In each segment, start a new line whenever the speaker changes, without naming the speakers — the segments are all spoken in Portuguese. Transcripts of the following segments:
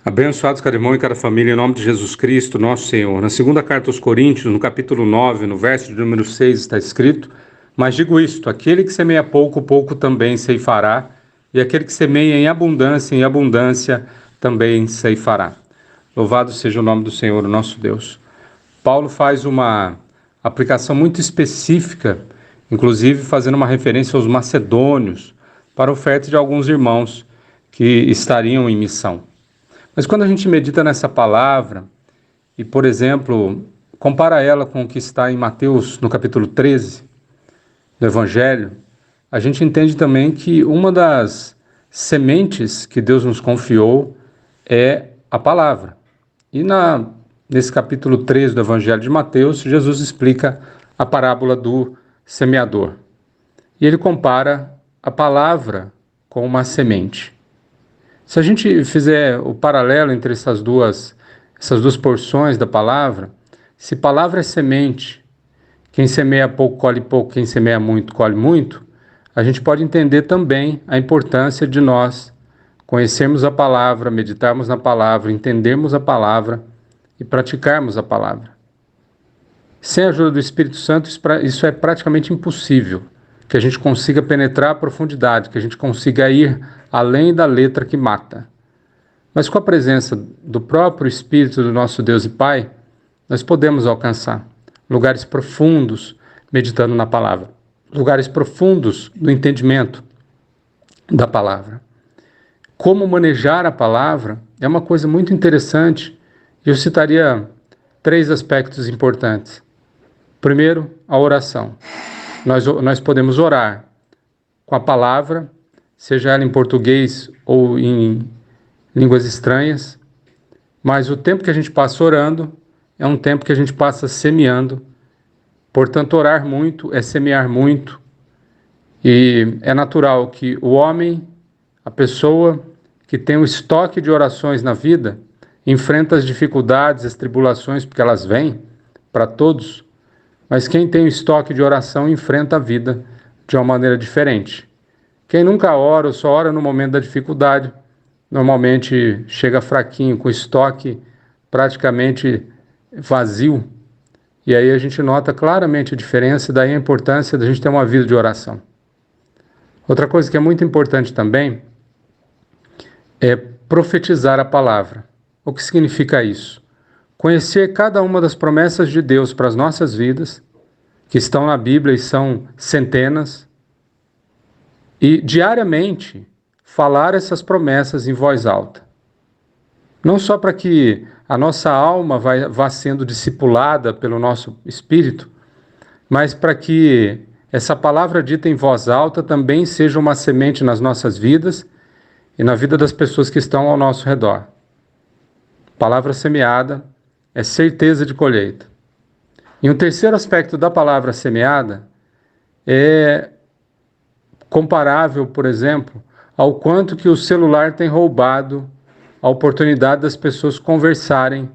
Abençoados cada irmão e cada família, em nome de Jesus Cristo, nosso Senhor. Na segunda carta aos Coríntios, no capítulo 9, no verso de número 6, está escrito: Mas digo isto, aquele que semeia pouco, pouco também ceifará, e aquele que semeia em abundância também ceifará. Louvado seja o nome do Senhor, nosso Deus. Paulo faz uma aplicação muito específica, inclusive fazendo uma referência aos macedônios, para a oferta de alguns irmãos que estariam em missão. Mas quando a gente medita nessa palavra e, por exemplo, compara ela com o que está em Mateus, no capítulo 13 do Evangelho, a gente entende também que uma das sementes que Deus nos confiou é a palavra. E nesse capítulo 13 do Evangelho de Mateus, Jesus explica a parábola do semeador. E ele compara a palavra com uma semente. Se a gente fizer o paralelo entre essas duas porções da palavra, se palavra é semente, quem semeia pouco colhe pouco, quem semeia muito colhe muito, a gente pode entender também a importância de nós conhecermos a palavra, meditarmos na palavra, entendermos a palavra e praticarmos a palavra. Sem a ajuda do Espírito Santo, isso é praticamente impossível, que a gente consiga penetrar a profundidade, que a gente consiga ir além da letra que mata. Mas com a presença do próprio Espírito do nosso Deus e Pai, nós podemos alcançar lugares profundos meditando na palavra, lugares profundos do entendimento da palavra. Como manejar a palavra é uma coisa muito interessante, e eu citaria 3 aspectos importantes. Primeiro, a oração. Nós podemos orar com a palavra, seja ela em português ou em línguas estranhas, mas o tempo que a gente passa orando é um tempo que a gente passa semeando. Portanto, orar muito é semear muito, e é natural que o homem, a pessoa que tem um estoque de orações na vida, enfrenta as dificuldades, as tribulações, porque elas vêm para todos, mas quem tem um estoque de oração enfrenta a vida de uma maneira diferente. Quem nunca ora ou só ora no momento da dificuldade, normalmente chega fraquinho, com estoque praticamente vazio. E aí a gente nota claramente a diferença, daí a importância da gente ter uma vida de oração. Outra coisa que é muito importante também é profetizar a palavra. O que significa isso? Conhecer cada uma das promessas de Deus para as nossas vidas, que estão na Bíblia e são centenas, e diariamente falar essas promessas em voz alta. Não só para que a nossa alma vá sendo discipulada pelo nosso espírito, mas para que essa palavra dita em voz alta também seja uma semente nas nossas vidas e na vida das pessoas que estão ao nosso redor. Palavra semeada é certeza de colheita. E um terceiro aspecto da palavra semeada é comparável, por exemplo, ao quanto que o celular tem roubado a oportunidade das pessoas conversarem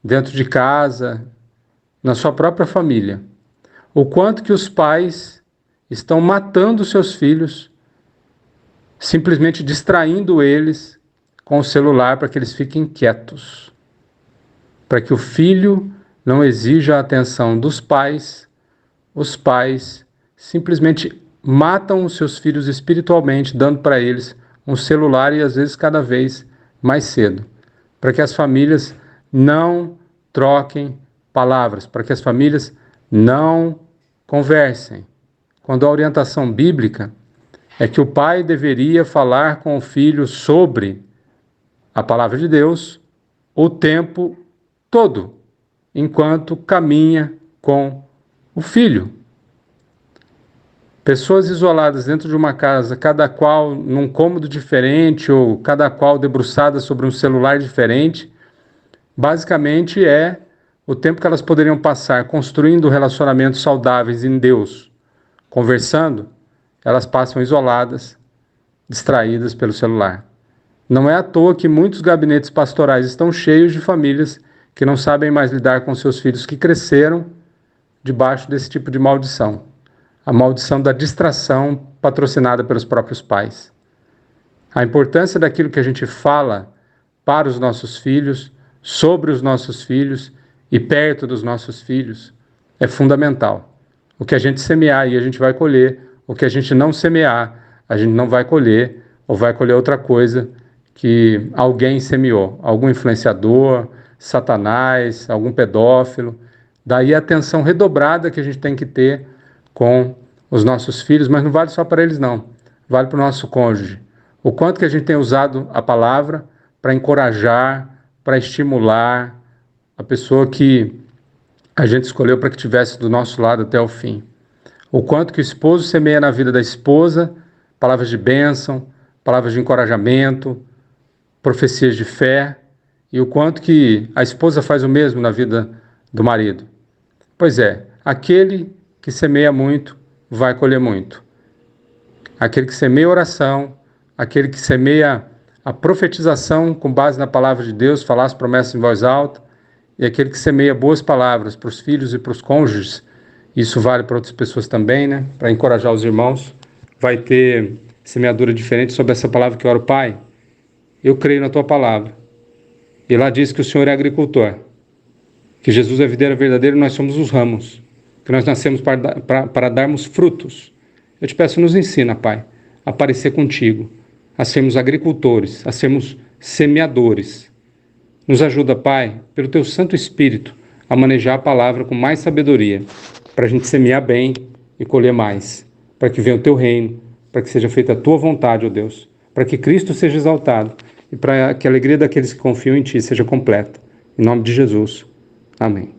dentro de casa, na sua própria família. O quanto que os pais estão matando seus filhos, simplesmente distraindo eles com o celular para que eles fiquem quietos, para que o filho não exija a atenção dos pais. Os pais simplesmente matam os seus filhos espiritualmente, dando para eles um celular, e às vezes cada vez mais cedo, para que as famílias não troquem palavras, para que as famílias não conversem. Quando a orientação bíblica é que o pai deveria falar com o filho sobre a palavra de Deus o tempo todo, enquanto caminha com o filho. Pessoas isoladas dentro de uma casa, cada qual num cômodo diferente ou cada qual debruçada sobre um celular diferente, basicamente é o tempo que elas poderiam passar construindo relacionamentos saudáveis em Deus, conversando, elas passam isoladas, distraídas pelo celular. Não é à toa que muitos gabinetes pastorais estão cheios de famílias que não sabem mais lidar com seus filhos, que cresceram debaixo desse tipo de maldição. A maldição da distração patrocinada pelos próprios pais. A importância daquilo que a gente fala para os nossos filhos, sobre os nossos filhos e perto dos nossos filhos, é fundamental. O que a gente semear, e a gente vai colher. O que a gente não semear, a gente não vai colher, ou vai colher outra coisa que alguém semeou, algum influenciador, Satanás, algum pedófilo. Daí a atenção redobrada que a gente tem que ter com os nossos filhos, mas não vale só para eles não, vale para o nosso cônjuge. O quanto que a gente tem usado a palavra para encorajar, para estimular a pessoa que a gente escolheu para que estivesse do nosso lado até o fim. O quanto que o esposo semeia na vida da esposa, palavras de bênção, palavras de encorajamento, profecias de fé, e o quanto que a esposa faz o mesmo na vida do marido. Pois é, aquele que semeia muito, vai colher muito. Aquele que semeia oração, aquele que semeia a profetização com base na palavra de Deus, falar as promessas em voz alta, e aquele que semeia boas palavras para os filhos e para os cônjuges, isso vale para outras pessoas também, né? Para encorajar os irmãos, vai ter semeadura diferente sobre essa palavra que eu oro. Pai, eu creio na tua palavra. E lá diz que o Senhor é agricultor, que Jesus é a videira verdadeira e nós somos os ramos, que nós nascemos para darmos frutos. Eu te peço, nos ensina, Pai, a parecer contigo, a sermos agricultores, a sermos semeadores. Nos ajuda, Pai, pelo teu Santo Espírito, a manejar a palavra com mais sabedoria, para a gente semear bem e colher mais, para que venha o teu reino, para que seja feita a tua vontade, ó Deus, para que Cristo seja exaltado e para que a alegria daqueles que confiam em ti seja completa. Em nome de Jesus. Amém.